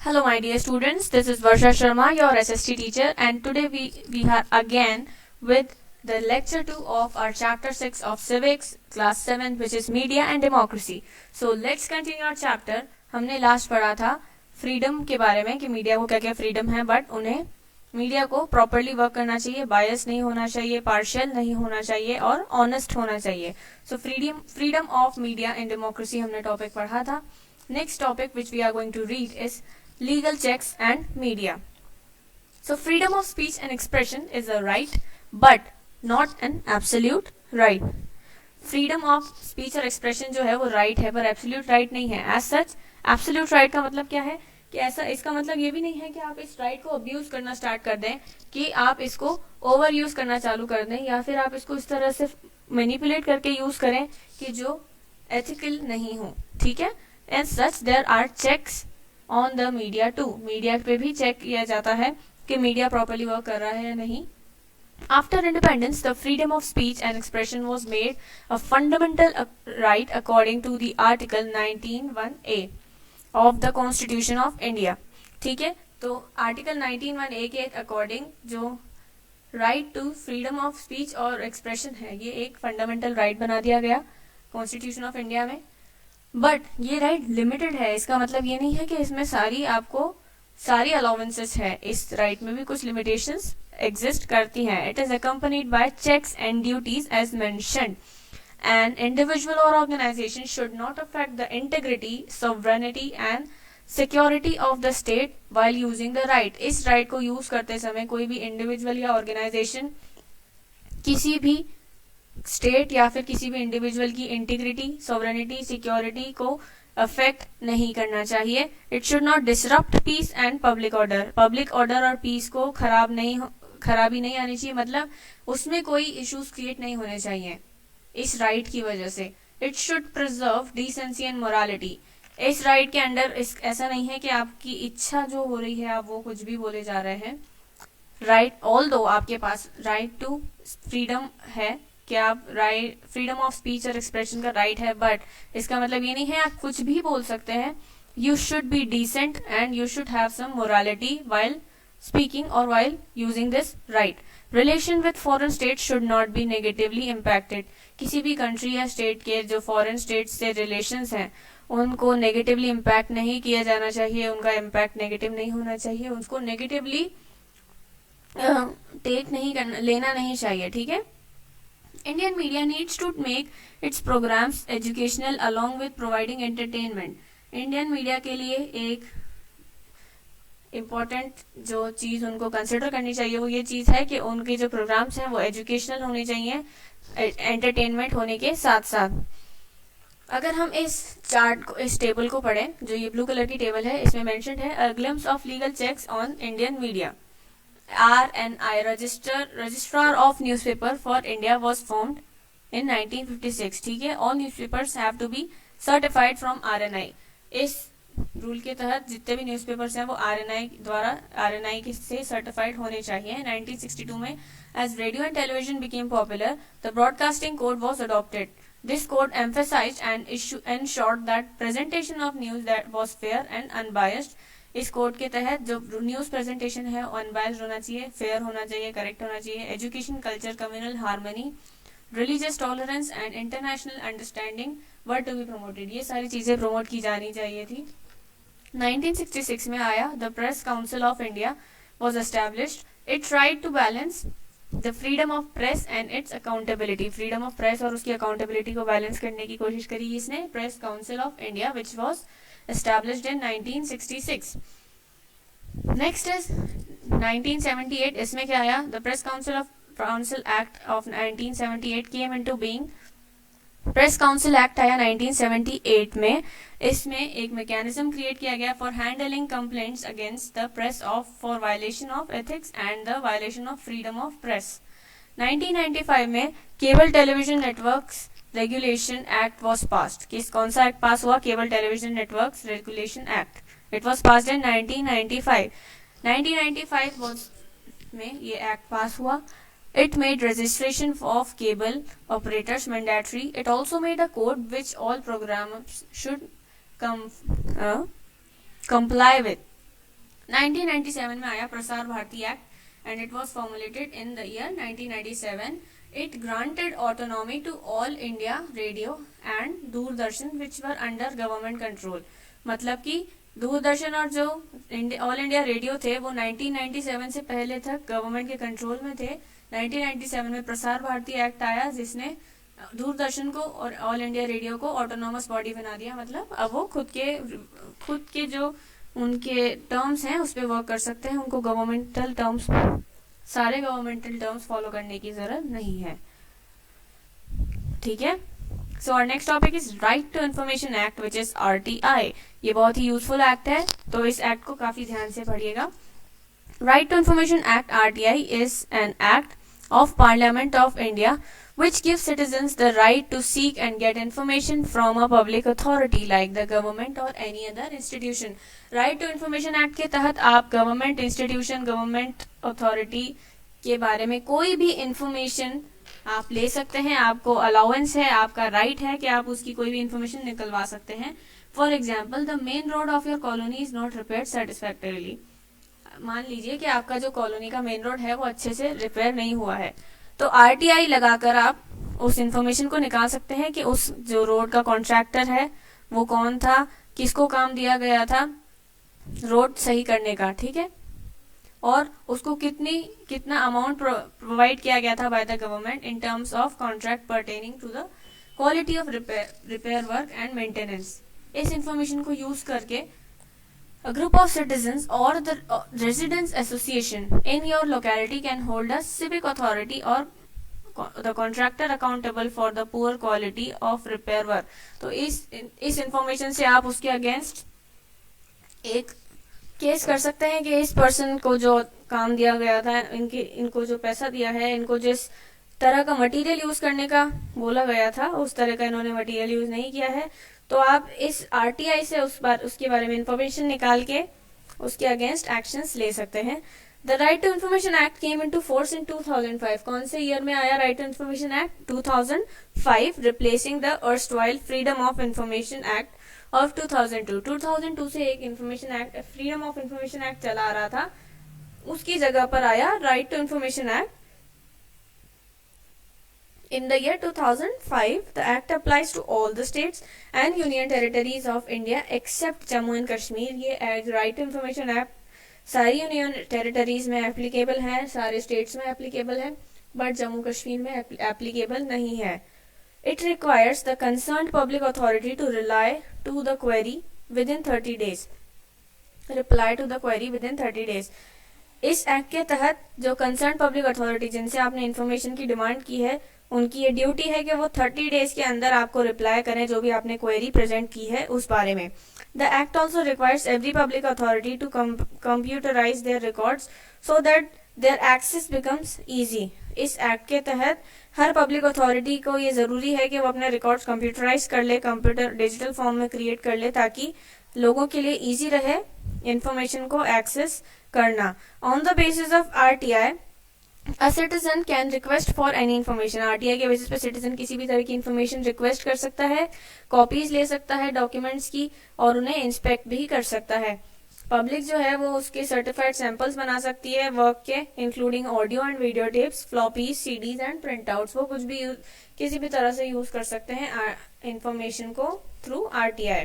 Hello, my dear students. This is Varsha Sharma, your SST teacher, and today we are again with the lecture 2 of our chapter 6 of civics, class 7, which is media and democracy. So let's continue our chapter. हमने last पढ़ा था freedom के बारे में कि media को क्या क्या फ्रीडम है, बट उन्हें मीडिया को प्रॉपरली वर्क करना चाहिए, बायस नहीं होना चाहिए, पार्शियल नहीं होना चाहिए और ऑनेस्ट होना चाहिए. So freedom of media in democracy हमने टॉपिक पढ़ा था. Next topic which we are going to read is legal checks and media. So freedom of speech and expression is a right but not an absolute right. Freedom of speech और expression जो है वो right है पर absolute right नहीं है. As such absolute right का मतलब क्या है कि ऐसा इसका मतलब ये भी नहीं है कि आप इस right को abuse करना start कर दें, कि आप इसको over use करना चालू कर दें या फिर आप इसको इस तरह से manipulate करके use करें कि जो ethical नहीं हो. ठीक है. As such there are checks on the media too. Media पे भी चेक किया जाता है कि मीडिया प्रॉपरली वर्क कर रहा है या नहीं. After independence the freedom of speech and expression was made a fundamental right according to the article 19(1)(a) of the constitution of India. ठीक है. तो आर्टिकल 19(1)(a) के अकॉर्डिंग जो right to freedom of speech और expression है ये एक fundamental right बना दिया गया कॉन्स्टिट्यूशन ऑफ इंडिया में. बट ये राइट लिमिटेड है. इसका मतलब ये नहीं है कि इसमें सारी अलाउंसेस है. इस राइट में भी कुछ लिमिटेशंस एग्जिस्ट करती हैं. It is accompanied by checks and duties as mentioned. An individual और organisation should not affect the integrity, sovereignty and security of the state while using the right. इस right को use करते समय कोई भी individual या ऑर्गेनाइजेशन किसी भी स्टेट या फिर किसी भी इंडिविजुअल की इंटीग्रिटी, सॉवरेनिटी, सिक्योरिटी को अफेक्ट नहीं करना चाहिए. It should not disrupt peace and public order. Public order और पीस को खराबी नहीं आनी चाहिए, मतलब उसमें कोई इश्यूज क्रिएट नहीं होने चाहिए इस राइट की वजह से. It should preserve decency and morality. इस राइट के अंडर ऐसा नहीं है कि आपकी इच्छा जो हो रही है आप वो कुछ भी बोले जा रहे हैं. राइट ऑल्दो आपके पास राइट टू फ्रीडम है कि आप फ्रीडम ऑफ स्पीच और एक्सप्रेशन का राइट है, बट इसका मतलब ये नहीं है आप कुछ भी बोल सकते हैं. You should be decent and you should have some morality while speaking और while using this right. Relation with foreign state should not be negatively impacted. किसी भी कंट्री या स्टेट के जो फॉरेन स्टेट से रिलेशंस हैं उनको नेगेटिवली इम्पैक्ट नहीं किया जाना चाहिए. उनका इम्पैक्ट नेगेटिव नहीं होना चाहिए. उनको नेगेटिवली लेना नहीं चाहिए. ठीक है. Indian media needs to make its programs educational along with providing entertainment. Indian media के लिए एक important जो चीज़ उनको कंसिडर करनी चाहिए वो ये चीज़ है कि उनके जो प्रोग्राम्स हैं वो एजुकेशनल होने चाहिए एंटरटेनमेंट होने के साथ साथ. अगर हम इस चार्ट को, इस टेबल को पढ़ें, जो ये ब्लू कलर की टेबल है, इसमें मेंशन है a glimpse of legal checks on Indian media. RNI Registrar of Newspaper for India was formed in 1956. ठीक है. All newspapers have to be certified from RNI. इस रूल के तहत जितने भी न्यूज़पेपर्स हैं वो RNI से सर्टिफाइड होने चाहिए. 1962 में as radio and television became popular, the broadcasting code was adopted. This code emphasized and ensured that presentation of news that was fair and unbiased. इस कोड के तहत जो न्यूज प्रेजेंटेशन है अनबायस्ड होना चाहिए, फेयर होना चाहिए, करेक्ट होना चाहिए. Education, culture, communal harmony, religious tolerance and international understanding were to be promoted. ये सारी चीजें प्रमोट की जानी चाहिए थी. 1966 में आया the press council of India was established. It tried to balance the freedom of press and its accountability. Freedom of press और उसकी अकाउंटेबिलिटी को बैलेंस करने की कोशिश करी इसने. Press council of India which was established in 1966. Next is 1978. इसमें क्या आया? The Press Council Act of 1978 came into being. Press Council Act आया 1978 में. इसमें एक मैकेनिज्म क्रिएट किया गया for handling complaints against the press for violation of ethics and the violation of freedom of press. 1995 में cable television networks regulation act was passed. कौन सा act pass हुआ? Cable television networks regulation act. It was passed in 1995. 1995 में ये act pass हुआ. It made registration of cable operators mandatory. It also made a code which all programs should comply with. 1997 में आया Prasar Bharati act and it was formulated in the year 1997. It granted autonomy to All India radio and Doordarshan which were under government control. मतलब कि दूरदर्शन और जो all India radio थे वो 1997 से पहले तक गवर्नमेंट के कंट्रोल में थे. 1997 में प्रसार भारती एक्ट आया जिसने दूरदर्शन को और ऑल इंडिया रेडियो को ऑटोनॉमस बॉडी बना दिया. मतलब अब वो खुद के जो उनके टर्म्स हैं उस पर वर्क कर सकते हैं. उनको गवर्नमेंटल टर्म्स, सारे गवर्नमेंटल टर्म्स फॉलो करने की जरूरत नहीं है. ठीक है. So our next topic is right to information act which is RTI. ये बहुत ही यूजफुल एक्ट है, तो इस एक्ट को काफी ध्यान से पढ़िएगा. Right to information act RTI is an act of Parliament of India which gives citizens the right to seek and get information from a public authority like the government or any other institution. Right to Information Act के तहत आप government institution, government authority के बारे में कोई भी information आप ले सकते हैं. आपको अलाउंस है, आपका राइट है कि आप उसकी कोई भी इंफॉर्मेशन निकलवा सकते हैं. For example, the main road of your colony is not repaired satisfactorily. मान लीजिए कि आपका जो कॉलोनी का मेन रोड है वो अच्छे से रिपेयर नहीं हुआ है, तो RTI लगाकर आप उस इंफॉर्मेशन को निकाल सकते हैं कि उस जो रोड का कॉन्ट्रैक्टर है वो कौन था, किसको काम दिया गया था रोड सही करने का. ठीक है. और उसको कितना अमाउंट प्रोवाइड किया गया था by the government in terms of contract pertaining to the quality of repair work and maintenance. इस इंफॉर्मेशन को यूज करके a group of citizens or the residents association in your locality can hold a civic authority or the contractor accountable for the poor quality of repair work. तो इस information से आप उसके against एक case कर सकते हैं कि इस पर्सन को जो काम दिया गया था, इनको जो पैसा दिया है, इनको जिस तरह का मटेरियल यूज करने का बोला गया था उस तरह का इन्होंने मटेरियल यूज नहीं किया है. तो आप इस RTI से उसके बारे में इंफॉर्मेशन निकाल के उसके अगेंस्ट एक्शंस ले सकते हैं. The right to information act came into force in 2005. कौन से ईयर में आया right to information act? 2005, replacing the erstwhile freedom of information act of 2002. 2002 से एक information act, freedom of information act चला आ रहा था, उसकी जगह पर आया right to information act. In the year 2005, the act applies to all the states and union territories of India except Jammu and Kashmir. ये right to information act सारी यूनियन टेरिटरीज में एप्लीकेबल है, सारे स्टेट्स में applicable है, but Jammu Kashmir में applicable नहीं है. It requires the concerned public authority to reply to the query within 30 days. Reply to the query within 30 days. इस एक्ट के तहत जो कंसर्न पब्लिक अथॉरिटी जिनसे आपने इंफॉर्मेशन की डिमांड की है उनकी ये ड्यूटी है कि वो 30 डेज के अंदर आपको रिप्लाई करें जो भी आपने क्वेरी प्रेजेंट की है उस बारे में. The act also requires every public authority to computerise their records so that their access becomes easy. इस एक्ट के तहत हर पब्लिक अथॉरिटी को ये जरूरी है कि वो अपने रिकॉर्ड्स कंप्यूटराइज कर ले, कंप्यूटर डिजिटल फॉर्म में क्रिएट कर ले, ताकि लोगों के लिए ईजी रहे इंफॉर्मेशन को एक्सेस करना. On the basis of RTI, A citizen can request for any information. RTI के बेसिस पे सिटीजन किसी भी तरह की इंफॉर्मेशन रिक्वेस्ट कर सकता है, कॉपीज ले सकता है डॉक्यूमेंट्स की और उन्हें इंस्पेक्ट भी कर सकता है. पब्लिक जो है वो उसके सर्टिफाइड सैंपल्स बना सकती है वर्क के, including audio and video tapes, floppies, CDs and print outs. वो कुछ भी किसी भी तरह से यूज कर सकते हैं इंफॉर्मेशन को through RTI.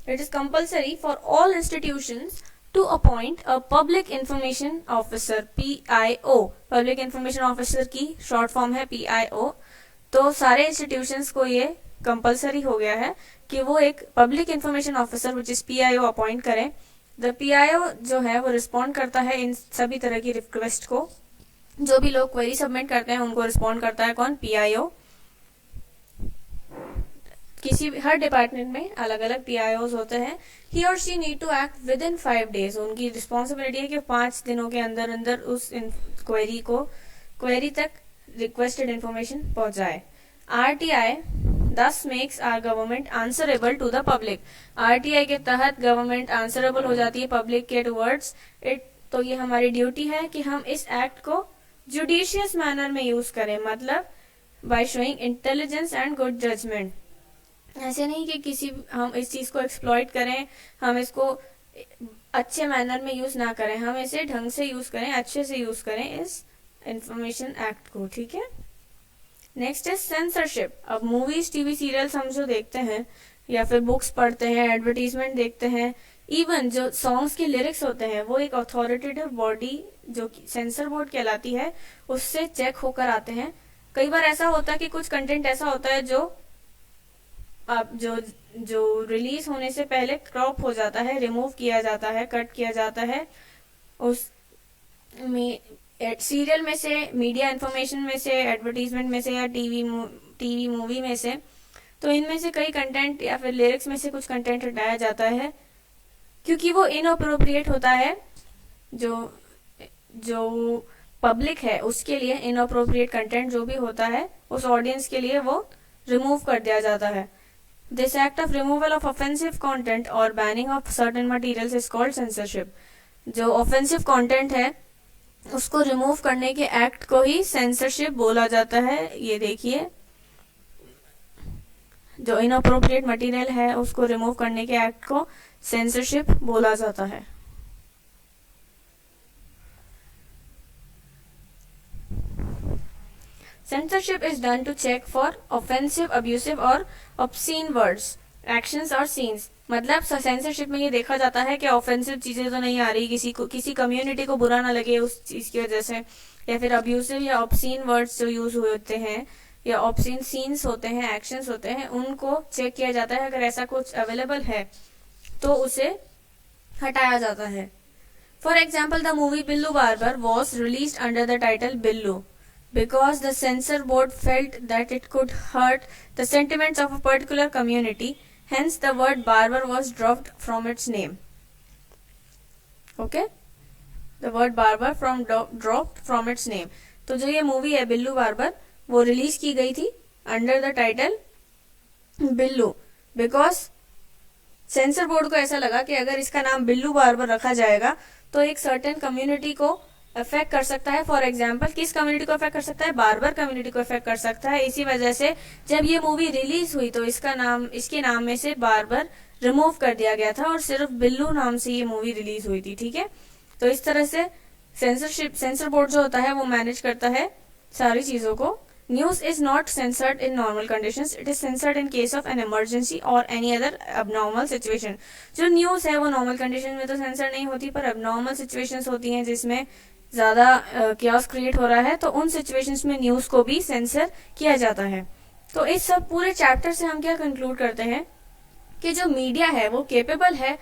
It is compulsory for all institutions to appoint a public information officer, PIO. Public information officer की शॉर्ट फॉर्म है PIO. तो सारे इंस्टीट्यूशंस को ये कंपलसरी हो गया है कि वो एक public information officer which is PIO appoint करें. द PIO जो है वो रिस्पॉन्ड करता है इन सभी तरह की रिक्वेस्ट को. जो भी लोग क्वेरी सबमिट करते हैं उनको रिस्पॉन्ड करता है कौन? PIO. हर डिपार्टमेंट में अलग अलग PIOs होते हैं. He or she need to act within 5 days. उनकी रिस्पॉन्सिबिलिटी है कि 5 दिनों के अंदर अंदर उस क्वेरी तक रिक्वेस्टेड इंफॉर्मेशन पहुंचाए. RTI thus makes our government answerable to the public. RTI के तहत गवर्नमेंट आंसरेबल हो जाती है पब्लिक के टुवर्ड्स इट. तो ये हमारी ड्यूटी है कि हम इस एक्ट को जुडिशियस मैनर में यूज करें, मतलब by showing intelligence and good judgement. ऐसे नहीं कि हम इस चीज को एक्सप्लॉइट करें, हम इसको अच्छे मैनर में यूज ना करें, हम इसे ढंग से यूज करें, अच्छे से यूज करें इस इंफॉर्मेशन एक्ट को, ठीक है। नेक्स्ट है सेंसरशिप। अब मूवीज, टीवी सीरियल्स हम जो देखते हैं या फिर बुक्स पढ़ते हैं, एडवर्टीजमेंट देखते हैं, इवन जो सॉन्ग्स के लिरिक्स होते हैं वो एक अथॉरिटेटिव बॉडी जो सेंसर बोर्ड कहलाती है उससे चेक होकर आते हैं। कई बार ऐसा होता है कि कुछ कंटेंट ऐसा होता है जो जो रिलीज होने से पहले क्रॉप हो जाता है, रिमूव किया जाता है, कट किया जाता है उस में, सीरियल में से, मीडिया इंफॉर्मेशन में से, एडवर्टीजमेंट में से या टीवी मूवी में से। तो इनमें से कई कंटेंट या फिर लिरिक्स में से कुछ कंटेंट हटाया जाता है क्योंकि वो इनअप्रोप्रिएट होता है। जो पब्लिक है उसके लिए इनअप्रोप्रिएट कंटेंट जो भी होता है उस ऑडियंस के लिए वो रिमूव कर दिया जाता है। This act of removal of offensive content और banning of certain materials is called censorship. जो ऑफेंसिव कंटेंट है उसको रिमूव करने के एक्ट को ही सेंसरशिप बोला जाता है। ये देखिए, जो इनअप्रोप्रिएट मटेरियल है उसको रिमूव करने के एक्ट को सेंसरशिप बोला जाता है। Censorship is done to check for offensive, abusive और obscene words, actions और scenes। मतलब सेंसरशिप में ये देखा जाता है कि ऑफेंसिव चीजें तो नहीं आ रही, किसी कम्युनिटी को बुरा ना लगे उस चीज की वजह से, या फिर अब्यूसिव या ऑब्सीन वर्ड्स जो यूज हुए होते हैं या ऑब्सीन सीन्स होते हैं, एक्शंस होते हैं, उनको चेक किया जाता है। अगर ऐसा कुछ अवेलेबल है तो उसे हटाया जाता है। For example, the movie Billu barber was release under the title Billu because the censor board felt that it could hurt the sentiments of a particular community. Hence, the word barber was dropped from its name. Okay? The word barber dropped from its name. तो जो ये movie है Billu barber वो release की गई थी under the title Billu, because sensor board को ऐसा लगा कि अगर इसका नाम बिल्लू बार्बर रखा जाएगा तो एक सर्टेन कम्युनिटी को अफेक्ट कर सकता है। फॉर एग्जाम्पल, किस कम्युनिटी को अफेक्ट कर सकता है? बार्बर कम्युनिटी को अफेक्ट कर सकता है। इसी वजह से जब ये मूवी रिलीज हुई तो इसके नाम में से बार्बर रिमूव कर दिया गया था और सिर्फ बिल्लू नाम से ये मूवी रिलीज हुई थी, ठीक है। तो इस तरह से सेंसर बोर्ड जो होता है वो मैनेज करता है सारी चीजों को। News is not censored in normal conditions, it is censored in case of an emergency or any other abnormal situation. जो न्यूज है वो नॉर्मल कंडीशन में तो सेंसर नहीं होती, पर अबनॉर्मल सिचुएशंस होती हैं जिसमें ज्यादा क्यास क्रिएट हो रहा है, तो उन सिचुएशंस में न्यूज को भी सेंसर किया जाता है। तो इस सब पूरे चैप्टर से हम क्या कंक्लूड करते हैं कि जो मीडिया है वो केपेबल है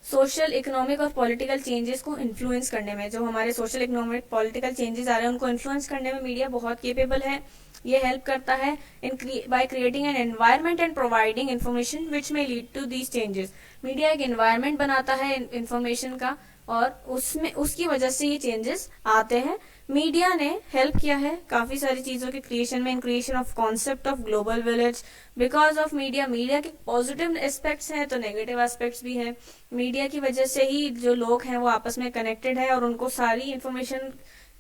सोशल, इकोनॉमिक और पॉलिटिकल चेंजेस को इन्फ्लुएंस करने में। जो हमारे सोशल, इकोनॉमिक, पॉलिटिकल चेंजेस आ रहे हैं उनको इन्फ्लुएंस करने में मीडिया बहुत केपेबल है। ये हेल्प करता है by creating an environment and providing information which may lead to these changes. Media एक एनवायरनमेंट बनाता है इन्फॉर्मेशन का और उसकी वजह से ये चेंजेस आते हैं। मीडिया ने हेल्प किया है काफी सारी चीजों के क्रिएशन में, in creation of concept of global village. Because of media के पॉजिटिव एस्पेक्ट्स हैं तो नेगेटिव एस्पेक्ट्स भी हैं। मीडिया की वजह से ही जो लोग हैं वो आपस में कनेक्टेड है और उनको सारी इंफॉर्मेशन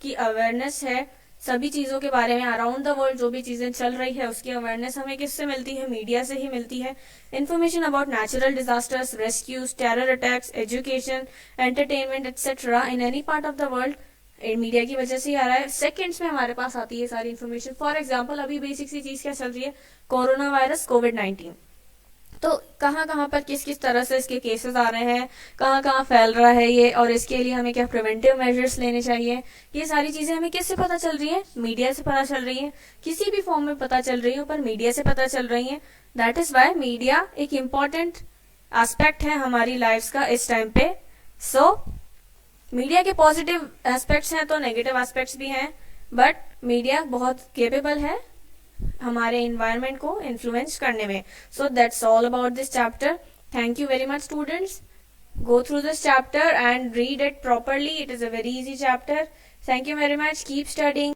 की अवेयरनेस है, सभी चीजों के बारे में अराउंड द वर्ल्ड जो भी चीजें चल रही है उसकी अवेयरनेस हमें किससे मिलती है? मीडिया से ही मिलती है। Information about natural disasters, rescues, terror attacks, education, entertainment etcetera in any part of the world media की वजह से ही आ रहा है। सेकेंड्स में हमारे पास आती है सारी इन्फॉर्मेशन। फॉर एग्जाम्पल, अभी बेसिक सी चीज क्या चल रही है? कोरोना वायरस, कोविड-19। तो कहाँ पर किस तरह से इसके केसेस आ रहे हैं, कहाँ फैल रहा है ये, और इसके लिए हमें क्या प्रिवेंटिव मेजर्स लेने चाहिए, ये सारी चीजें हमें किससे पता चल रही है? मीडिया से पता चल रही है। किसी भी फॉर्म में पता चल रही हो पर मीडिया से पता चल रही है। दैट इज वाई मीडिया एक इम्पॉर्टेंट एस्पेक्ट है हमारी लाइफ का इस टाइम पे। सो मीडिया के पॉजिटिव एस्पेक्ट्स हैं तो नेगेटिव एस्पेक्ट्स भी हैं, बट मीडिया बहुत केपेबल है हमारे एनवायरनमेंट को इन्फ्लुएंस करने में। So that's all about this chapter. Thank you very much students. Go through this chapter and read it properly. It is a very easy chapter. Thank you very much. Keep studying.